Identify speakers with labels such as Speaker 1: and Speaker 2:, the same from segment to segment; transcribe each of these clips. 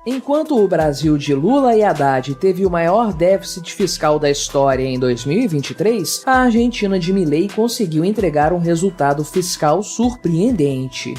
Speaker 1: Enquanto o Brasil de Lula e Haddad teve o maior déficit fiscal da história em 2023, a Argentina de Milei conseguiu entregar um resultado fiscal surpreendente.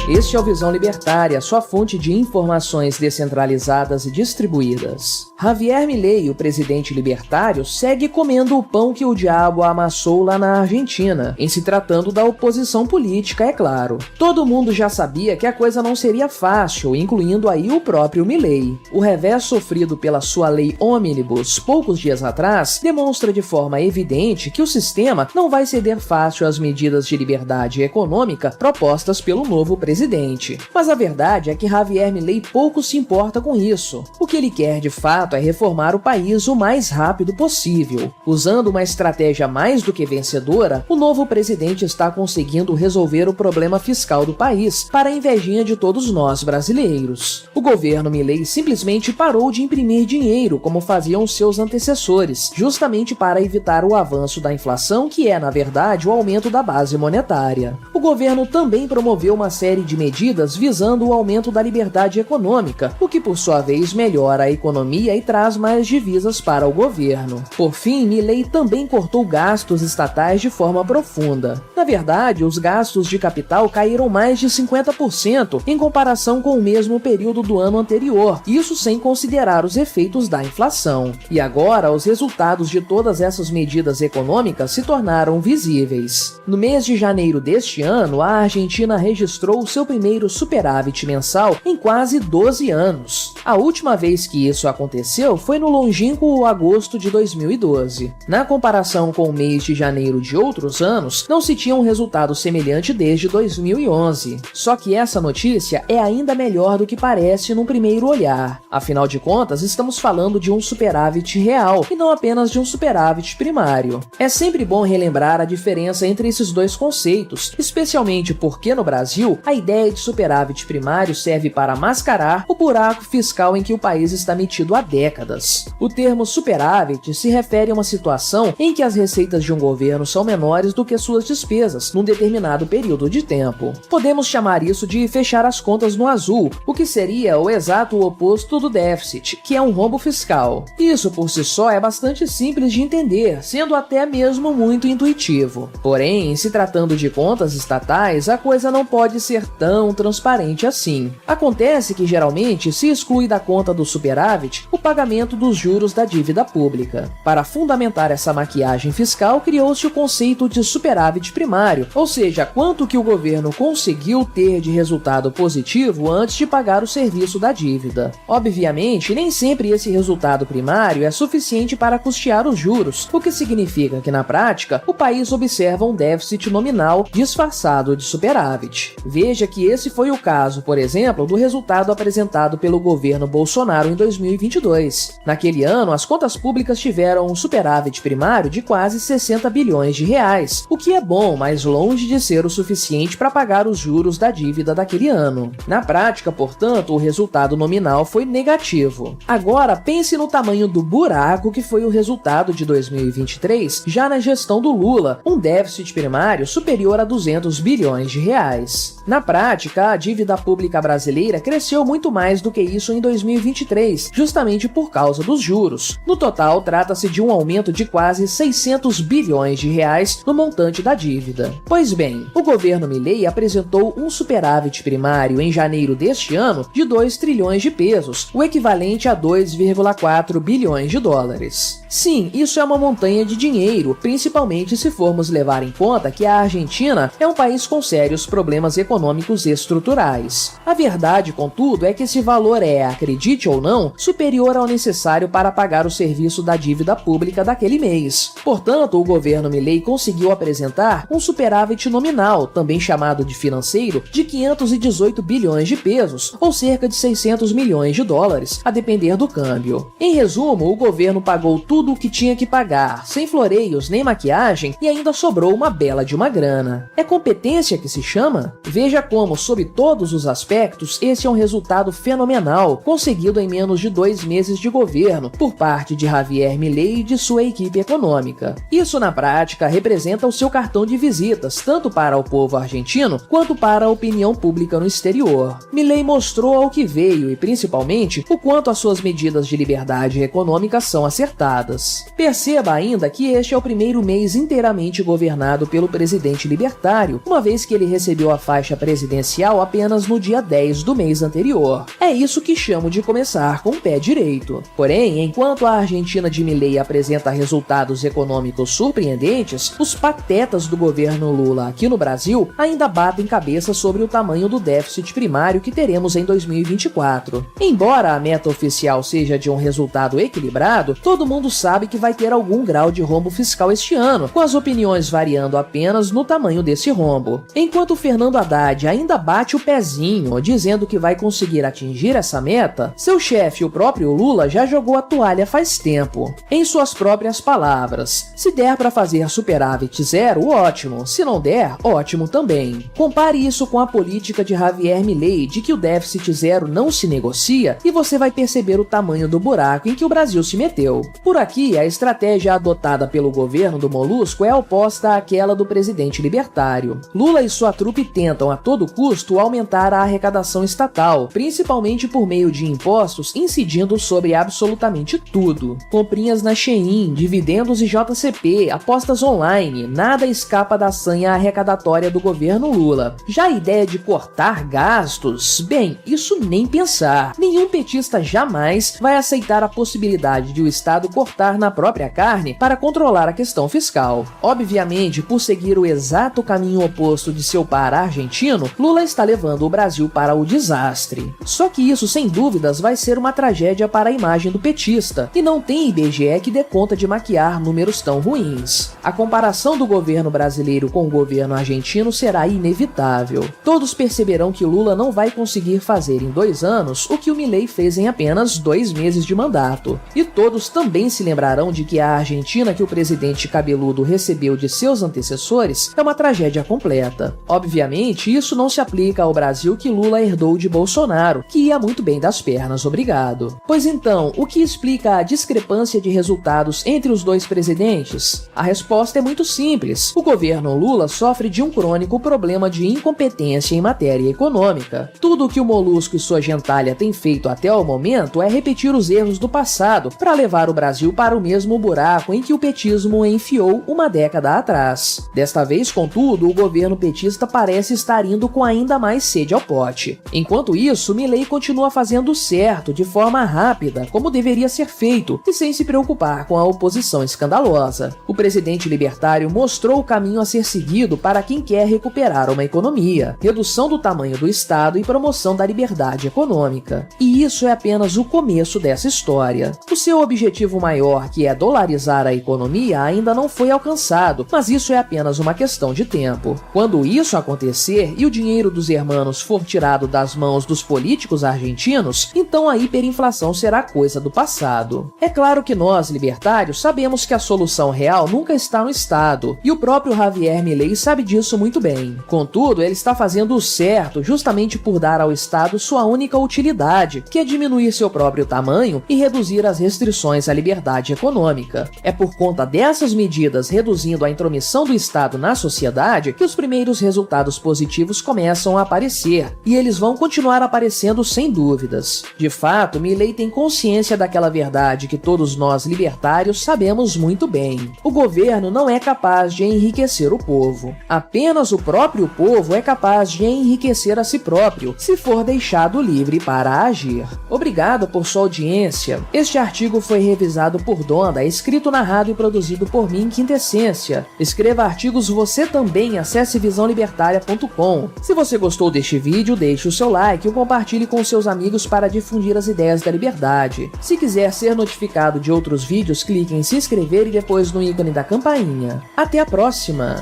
Speaker 1: Este é o Visão Libertária, sua fonte de informações descentralizadas e distribuídas. Javier Milei, o presidente libertário, segue comendo o pão que o diabo amassou lá na Argentina, em se tratando da oposição política, é claro. Todo mundo já sabia que a coisa não seria fácil, incluindo aí o próprio Milei. O revés sofrido pela sua lei ônibus poucos dias atrás demonstra de forma evidente que o sistema não vai ceder fácil às medidas de liberdade econômica propostas pelo novo presidente. Mas a verdade é que Javier Milei pouco se importa com isso. O que ele quer de fato é reformar o país o mais rápido possível. Usando uma estratégia mais do que vencedora, o novo presidente está conseguindo resolver o problema fiscal do país para a invejinha de todos nós brasileiros. O governo Milei simplesmente parou de imprimir dinheiro como faziam seus antecessores, justamente para evitar o avanço da inflação, que é, na verdade, o aumento da base monetária. O governo também promoveu uma série de medidas visando o aumento da liberdade econômica, o que por sua vez melhora a economia e traz mais divisas para o governo. Por fim, Milei também cortou gastos estatais de forma profunda. Na verdade, os gastos de capital caíram mais de 50% em comparação com o mesmo período do ano anterior, isso sem considerar os efeitos da inflação. E agora, os resultados de todas essas medidas econômicas se tornaram visíveis. No mês de janeiro deste ano, a Argentina registrou seu primeiro superávit mensal em quase 12 anos. A última vez que isso aconteceu foi no longínquo agosto de 2012. Na comparação com o mês de janeiro de outros anos, não se tinha um resultado semelhante desde 2011. Só que essa notícia é ainda melhor do que parece num primeiro olhar. Afinal de contas, estamos falando de um superávit real e não apenas de um superávit primário. É sempre bom relembrar a diferença entre esses dois conceitos, especialmente porque no Brasil, a ideia de superávit primário serve para mascarar o buraco fiscal em que o país está metido há décadas. O termo superávit se refere a uma situação em que as receitas de um governo são menores do que suas despesas num determinado período de tempo. Podemos chamar isso de fechar as contas no azul, o que seria o exato oposto do déficit, que é um rombo fiscal. Isso por si só é bastante simples de entender, sendo até mesmo muito intuitivo. Porém, se tratando de contas estatais, a coisa não pode ser tão transparente assim. Acontece que geralmente se exclui da conta do superávit o pagamento dos juros da dívida pública. Para fundamentar essa maquiagem fiscal, criou-se o conceito de superávit primário, ou seja, quanto que o governo conseguiu ter de resultado positivo antes de pagar o serviço da dívida. Obviamente, nem sempre esse resultado primário é suficiente para custear os juros, o que significa que na prática o país observa um déficit nominal disfarçado de superávit. Veja que esse foi o caso, por exemplo, do resultado apresentado pelo governo Bolsonaro em 2022. Naquele ano, as contas públicas tiveram um superávit primário de quase 60 bilhões de reais, o que é bom, mas longe de ser o suficiente para pagar os juros da dívida daquele ano. Na prática, portanto, o resultado nominal foi negativo. Agora, pense no tamanho do buraco que foi o resultado de 2023, já na gestão do Lula, um déficit primário superior a 200 bilhões de reais. Na prática, a dívida pública brasileira cresceu muito mais do que isso em 2023, justamente por causa dos juros. No total, trata-se de um aumento de quase 600 bilhões de reais no montante da dívida. Pois bem, o governo Milei apresentou um superávit primário em janeiro deste ano de 2 trilhões de pesos, o equivalente a 2,4 bilhões de dólares. Sim, isso é uma montanha de dinheiro, principalmente se formos levar em conta que a Argentina é um país com sérios problemas econômicos estruturais. A verdade, contudo, é que esse valor é, acredite ou não, superior ao necessário para pagar o serviço da dívida pública daquele mês. Portanto, o governo Milei conseguiu apresentar um superávit nominal, também chamado de financeiro, de 518 bilhões de pesos, ou cerca de 600 milhões de dólares, a depender do câmbio. Em resumo, o governo pagou tudo o que tinha que pagar, sem floreios nem maquiagem, e ainda sobrou uma bela de uma grana. É competência que se chama? Veja Veja como, sob todos os aspectos, esse é um resultado fenomenal, conseguido em menos de 2 meses de governo, por parte de Javier Milei e de sua equipe econômica. Isso, na prática, representa o seu cartão de visitas, tanto para o povo argentino, quanto para a opinião pública no exterior. Milei mostrou ao que veio e, principalmente, o quanto as suas medidas de liberdade econômica são acertadas. Perceba ainda que este é o primeiro mês inteiramente governado pelo presidente libertário, uma vez que ele recebeu a faixa presidencial apenas no dia 10 do mês anterior. É isso que chamo de começar com o pé direito. Porém, enquanto a Argentina de Milei apresenta resultados econômicos surpreendentes, os patetas do governo Lula aqui no Brasil ainda batem cabeça sobre o tamanho do déficit primário que teremos em 2024. Embora a meta oficial seja de um resultado equilibrado, todo mundo sabe que vai ter algum grau de rombo fiscal este ano, com as opiniões variando apenas no tamanho desse rombo. Enquanto Fernando Haddad ainda bate o pezinho, dizendo que vai conseguir atingir essa meta, seu chefe, o próprio Lula, já jogou a toalha faz tempo. Em suas próprias palavras, se der para fazer superávit zero, ótimo, se não der, ótimo também. Compare isso com a política de Javier Milei de que o déficit zero não se negocia e você vai perceber o tamanho do buraco em que o Brasil se meteu. Por aqui, a estratégia adotada pelo governo do Molusco é oposta àquela do presidente libertário. Lula e sua trupe tentam a todo custo aumentar a arrecadação estatal, principalmente por meio de impostos incidindo sobre absolutamente tudo. Comprinhas na Shein, dividendos e JCP, apostas online, nada escapa da sanha arrecadatória do governo Lula. Já a ideia de cortar gastos, bem, isso nem pensar. Nenhum petista jamais vai aceitar a possibilidade de o Estado cortar na própria carne para controlar a questão fiscal. Obviamente, por seguir o exato caminho oposto de seu par argentino, Lula está levando o Brasil para o desastre. Só que isso, sem dúvidas, vai ser uma tragédia para a imagem do petista, e não tem IBGE que dê conta de maquiar números tão ruins. A comparação do governo brasileiro com o governo argentino será inevitável. Todos perceberão que Lula não vai conseguir fazer em 2 anos o que o Milei fez em apenas 2 meses de mandato. E todos também se lembrarão de que a Argentina que o presidente cabeludo recebeu de seus antecessores é uma tragédia completa. Obviamente, isso não se aplica ao Brasil que Lula herdou de Bolsonaro, que ia muito bem das pernas, obrigado. Pois então, o que explica a discrepância de resultados entre os dois presidentes? A resposta é muito simples. O governo Lula sofre de um crônico problema de incompetência em matéria econômica. Tudo o que o Molusco e sua gentalha têm feito até o momento é repetir os erros do passado para levar o Brasil para o mesmo buraco em que o petismo o enfiou uma década atrás. Desta vez, contudo, o governo petista parece estar indo com ainda mais sede ao pote. Enquanto isso, Milei continua fazendo certo de forma rápida, como deveria ser feito, e sem se preocupar com a oposição escandalosa. O presidente libertário mostrou o caminho a ser seguido para quem quer recuperar uma economia, redução do tamanho do Estado e promoção da liberdade econômica. E isso é apenas o começo dessa história. O seu objetivo maior, que é dolarizar a economia, ainda não foi alcançado, mas isso é apenas uma questão de tempo. Quando isso acontecer e o dinheiro dos hermanos for tirado das mãos dos políticos argentinos, então a hiperinflação será coisa do passado. É claro que nós, libertários, sabemos que a solução real nunca está no Estado, e o próprio Javier Milei sabe disso muito bem. Contudo, ele está fazendo o certo justamente por dar ao Estado sua única utilidade, que é diminuir seu próprio tamanho e reduzir as restrições à liberdade econômica. É por conta dessas medidas, reduzindo a intromissão do Estado na sociedade, que os primeiros resultados positivos começam a aparecer, e eles vão continuar aparecendo sem dúvidas. De fato, Milei tem consciência daquela verdade que todos nós libertários sabemos muito bem. O governo não é capaz de enriquecer o povo. Apenas o próprio povo é capaz de enriquecer a si próprio, se for deixado livre para agir. Obrigado por sua audiência. Este artigo foi revisado por Donda, escrito, narrado e produzido por mim, Quintessência. Escreva artigos você também, acesse visãolibertaria.com. Se você gostou deste vídeo, deixe o seu like e compartilhe com seus amigos para difundir as ideias da liberdade. Se quiser ser notificado de outros vídeos, clique em se inscrever e depois no ícone da campainha. Até a próxima!